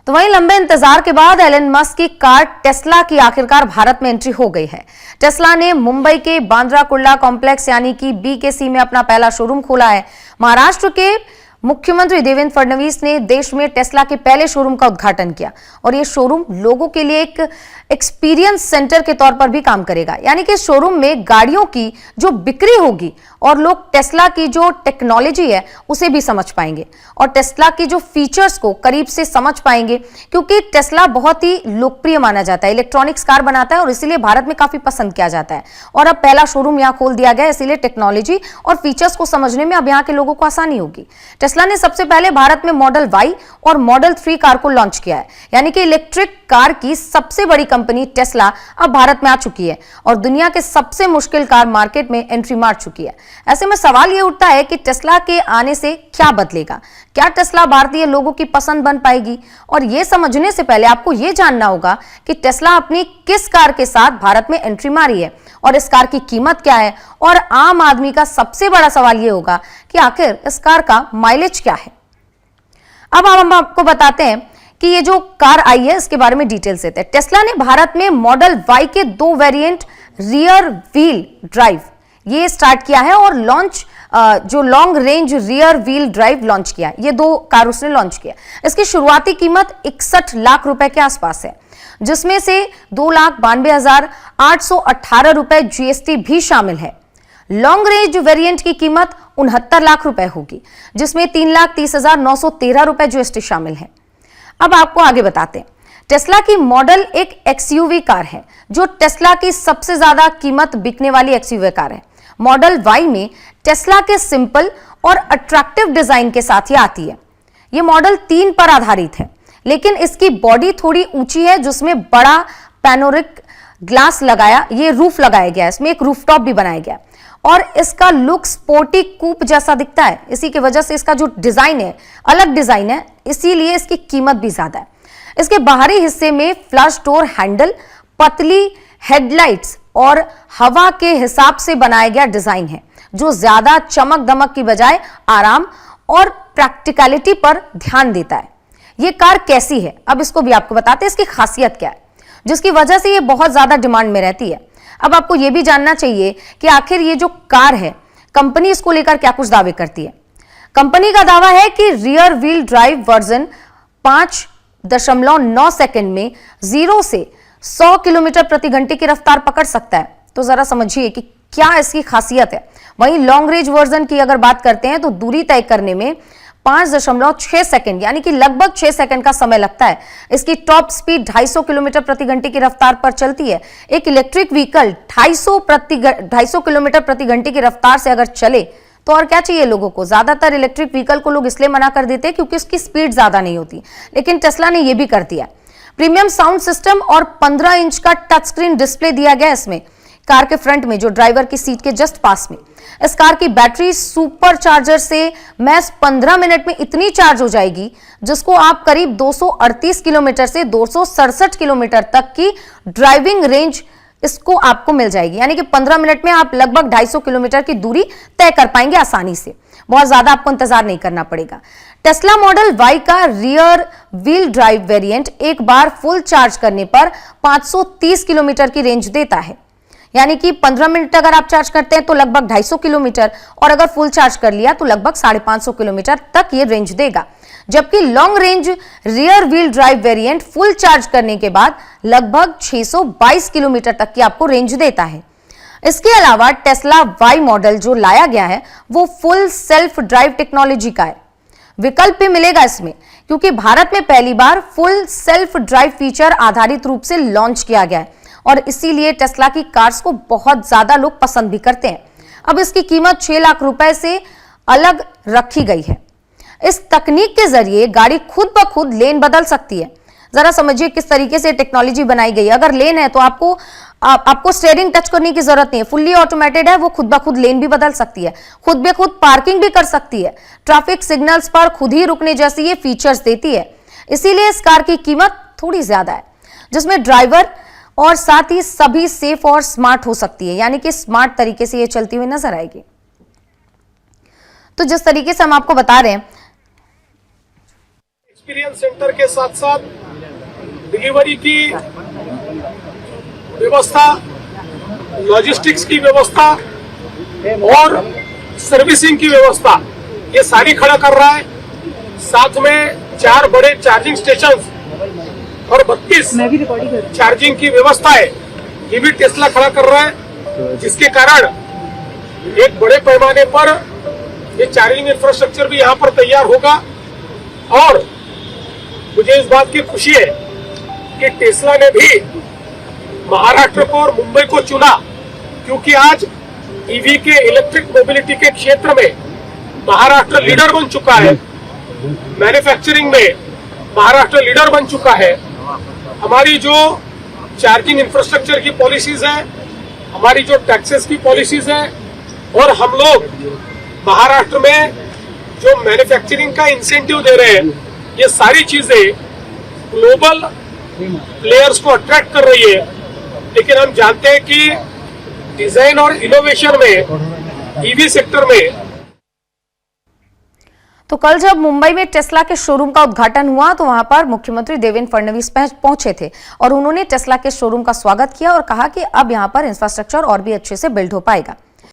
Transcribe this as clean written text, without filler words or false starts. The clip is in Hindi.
तो वहीं लंबे इंतजार के बाद एलन मस्क की कार टेस्ला की आखिरकार भारत में एंट्री हो गई है। टेस्ला ने मुंबई के बांद्रा कुर्ला कॉम्प्लेक्स यानी कि BKC में अपना पहला शोरूम खोला है। महाराष्ट्र के मुख्यमंत्री देवेंद्र फडणवीस ने देश में टेस्ला के पहले शोरूम का उद्घाटन किया और यह शोरूम लोगों के लिए एक एक्सपीरियंस सेंटर के तौर पर भी काम करेगा। यानी कि शोरूम में गाड़ियों की जो बिक्री होगी और लोग टेस्ला की जो टेक्नोलॉजी है उसे भी समझ पाएंगे और टेस्ला की जो फीचर्स को करीब से समझ पाएंगे, क्योंकि टेस्ला बहुत ही लोकप्रिय माना जाता है, इलेक्ट्रॉनिक्स कार बनाता है और इसीलिए भारत में काफी पसंद किया जाता है। और अब पहला शोरूम यहाँ खोल दिया गया, इसीलिए टेक्नोलॉजी और फीचर्स को समझने में अब यहाँ के लोगों को आसानी होगी। टेस्ला ने सबसे पहले भारत में मॉडल Y और मॉडल 3 कार को लॉन्च किया है। यानी कि इलेक्ट्रिक कार की सबसे बड़ी कंपनी टेस्ला अब भारत में आ चुकी है और दुनिया के सबसे मुश्किल कार मार्केट में एंट्री मार चुकी है। ऐसे में सवाल यह उठता है कि टेस्ला के आने से क्या बदलेगा, क्या टेस्ला भारतीय लोगों की पसंद बन पाएगी? और यह समझने से पहले आपको यह जानना होगा कि टेस्ला अपनी किस कार के साथ भारत में एंट्री मारी है और इस कार की कीमत क्या है। और आम आदमी का सबसे बड़ा सवाल यह होगा कि आखिर इस कार का माइलेज क्या है। अब हम आपको बताते हैं कि ये जो कार आई है इसके बारे में डिटेल्स देते हैं। टेस्ला ने भारत में मॉडल Y के 2 वेरिएंट रियर व्हील ड्राइव ये स्टार्ट किया है और जो long range rear wheel drive launch किया। ये 2 कार उसने लॉन्च किया। इसकी शुरुआती कीमत 61 लाख रुपए के आसपास है, जिसमें से 2,92,818 रुपए GST भी शामिल है। लॉन्ग रेंज वेरिएंट की कीमत 69 लाख रुपए होगी, जिसमें 3,30,913 रुपए GST शामिल है। अब आपको आगे बताते हैं। टेस्ला की मॉडल एक XUV कार है, जो टेस्ला की सबसे ज्यादा कीमत बिकने वाली XUV कार है। मॉडल Y में टेस्ला के सिंपल और अट्रैक्टिव डिजाइन के साथ ही आती है। यह मॉडल 3 पर आधारित है, लेकिन इसकी बॉडी थोड़ी ऊंची है, जिसमें बड़ा पैनोरिक ग्लास रूफ लगाया गया है। इसमें एक रूफटॉप भी बनाया गया और इसका लुक स्पोर्टी कूप जैसा दिखता है। इसी की वजह से इसका जो डिजाइन है अलग डिजाइन है, इसीलिए इसकी कीमत भी ज्यादा है। इसके बाहरी हिस्से में फ्लश डोर हैंडल, पतली हेडलाइट्स और हवा के हिसाब से बनाया गया डिजाइन है, जो ज्यादा चमक दमक की बजाय आराम और प्रैक्टिकलिटी पर ध्यान देता है। यह कार कैसी है, अब इसको भी आपको बताते हैं। इसकी खासियत क्या है जिसकी वजह से यह बहुत ज्यादा डिमांड में रहती है। अब आपको यह भी जानना चाहिए कि आखिर ये जो कार है, कंपनी इसको लेकर क्या कुछ दावे करती है। कंपनी का दावा है कि rear wheel drive version 5.9 second में 0 से 100 किलोमीटर प्रति घंटे की रफ्तार पकड़ सकता है। तो जरा समझिए कि क्या इसकी खासियत है। वहीं लॉन्ग रेंज वर्जन की अगर बात करते हैं तो दूरी तय करने में 5.6 सेकंड यानी कि लगभग 6 सेकंड का समय लगता है। इसकी टॉप स्पीड 250 किलोमीटर प्रति घंटे की रफ्तार पर चलती है। एक इलेक्ट्रिक व्हीकल 250 किलोमीटर प्रति घंटे की रफ्तार से अगर चले तो और क्या चाहिए लोगों को। ज्यादातर इलेक्ट्रिक व्हीकल को लोग इसलिए मना कर देते हैं क्योंकि उसकी स्पीड ज्यादा नहीं होती, लेकिन टेस्ला ने यह भी कर दिया। प्रीमियम साउंड सिस्टम और 15 इंच का टच स्क्रीन डिस्प्ले दिया गया इसमें कार के फ्रंट में, जो ड्राइवर की सीट के जस्ट पास में। इस कार की बैटरी सुपर चार्जर से महज 15 मिनट में इतनी चार्ज हो जाएगी जिसको आप करीब 238 किलोमीटर से 267 किलोमीटर तक की ड्राइविंग रेंज इसको आपको मिल जाएगी। यानी कि 15 मिनट में आप लगभग 250 किलोमीटर की दूरी तय कर पाएंगे आसानी से। बहुत ज्यादा आपको इंतजार नहीं करना पड़ेगा। टेस्ला मॉडल Y का रियर व्हील ड्राइव वेरिएंट एक बार फुल चार्ज करने पर 530 किलोमीटर की रेंज देता है। यानी कि 15 मिनट अगर आप चार्ज करते हैं तो लगभग 250 किलोमीटर, और अगर फुल चार्ज कर लिया तो लगभग 550 किलोमीटर तक ये रेंज देगा। जबकि long range rear wheel drive variant full charge करने के बाद लगभग 622 किलोमीटर तक की आपको रेंज देता है। इसके अलावा टेस्ला Y मॉडल जो लाया गया है वो फुल सेल्फ ड्राइव टेक्नोलॉजी का है। विकल्प भी मिलेगा इसमें, क्योंकि भारत में पहली बार फुल सेल्फ ड्राइव फीचर आधारित रूप से लॉन्च किया गया है और इसीलिए टेस्ला की कार्स को बहुत ज्यादा लोग पसंद भी करते हैं। अब इसकी कीमत 6 लाख रुपए से अलग रखी गई है। इस तकनीक के जरिए गाड़ी खुद ब खुद लेन बदल सकती है। जरा समझिए किस तरीके से टेक्नोलॉजी बनाई गई है। अगर लेन है तो आपको स्टीयरिंग टच करने की जरूरत नहीं है, फुल्ली ऑटोमेटेड है, वो खुद ब खुद लेन भी बदल सकती है, खुद ब खुद पार्किंग भी कर सकती है, ट्रैफिक सिग्नल्स पर खुद ही रुकने जैसी ये फीचर्स देती है। इसीलिए इस कार की कीमत थोड़ी ज्यादा है, जिसमें ड्राइवर और साथ ही सभी सेफ और स्मार्ट हो सकती है। यानी कि स्मार्ट तरीके से ये चलती हुई नजर आएगी। तो जिस तरीके से हम आपको बता रहे हैं, एक्सपीरियंस सेंटर के साथ साथ डिलीवरी की व्यवस्था, लॉजिस्टिक्स की व्यवस्था और सर्विसिंग की व्यवस्था, ये सारी खड़ा कर रहा है। साथ में 4 बड़े चार्जिंग स्टेशन और 32 चार्जिंग की व्यवस्था है, ये भी टेस्ला खड़ा कर रहा है, जिसके कारण एक बड़े पैमाने पर ये चार्जिंग इंफ्रास्ट्रक्चर भी यहाँ पर तैयार होगा। और मुझे इस बात की खुशी है कि टेस्ला ने भी महाराष्ट्र को और मुंबई को चुना, क्योंकि आज ईवी के इलेक्ट्रिक मोबिलिटी के क्षेत्र में महाराष्ट्र लीडर बन चुका है, मैन्युफैक्चरिंग में महाराष्ट्र लीडर बन चुका है। हमारी जो चार्जिंग इंफ्रास्ट्रक्चर की पॉलिसीज है, हमारी जो टैक्सेस की पॉलिसीज है, और हम लोग महाराष्ट्र में जो मैन्युफैक्चरिंग का इंसेंटिव दे रहे हैं, ये सारी चीजें ग्लोबल प्लेयर्स को अट्रैक्ट कर रही है। लेकिन हम जानते हैं कि डिजाइन और इनोवेशन में, ईवी सेक्टर में, तो कल जब मुंबई में टेस्ला के शोरूम का उद्घाटन हुआ तो वहां पर मुख्यमंत्री देवेंद्र फडणवीस पहुंचे थे और उन्होंने टेस्ला के शोरूम का स्वागत किया और कहा कि अब यहां पर इंफ्रास्ट्रक्चर और भी अच्छे से बिल्ड हो पाएगा।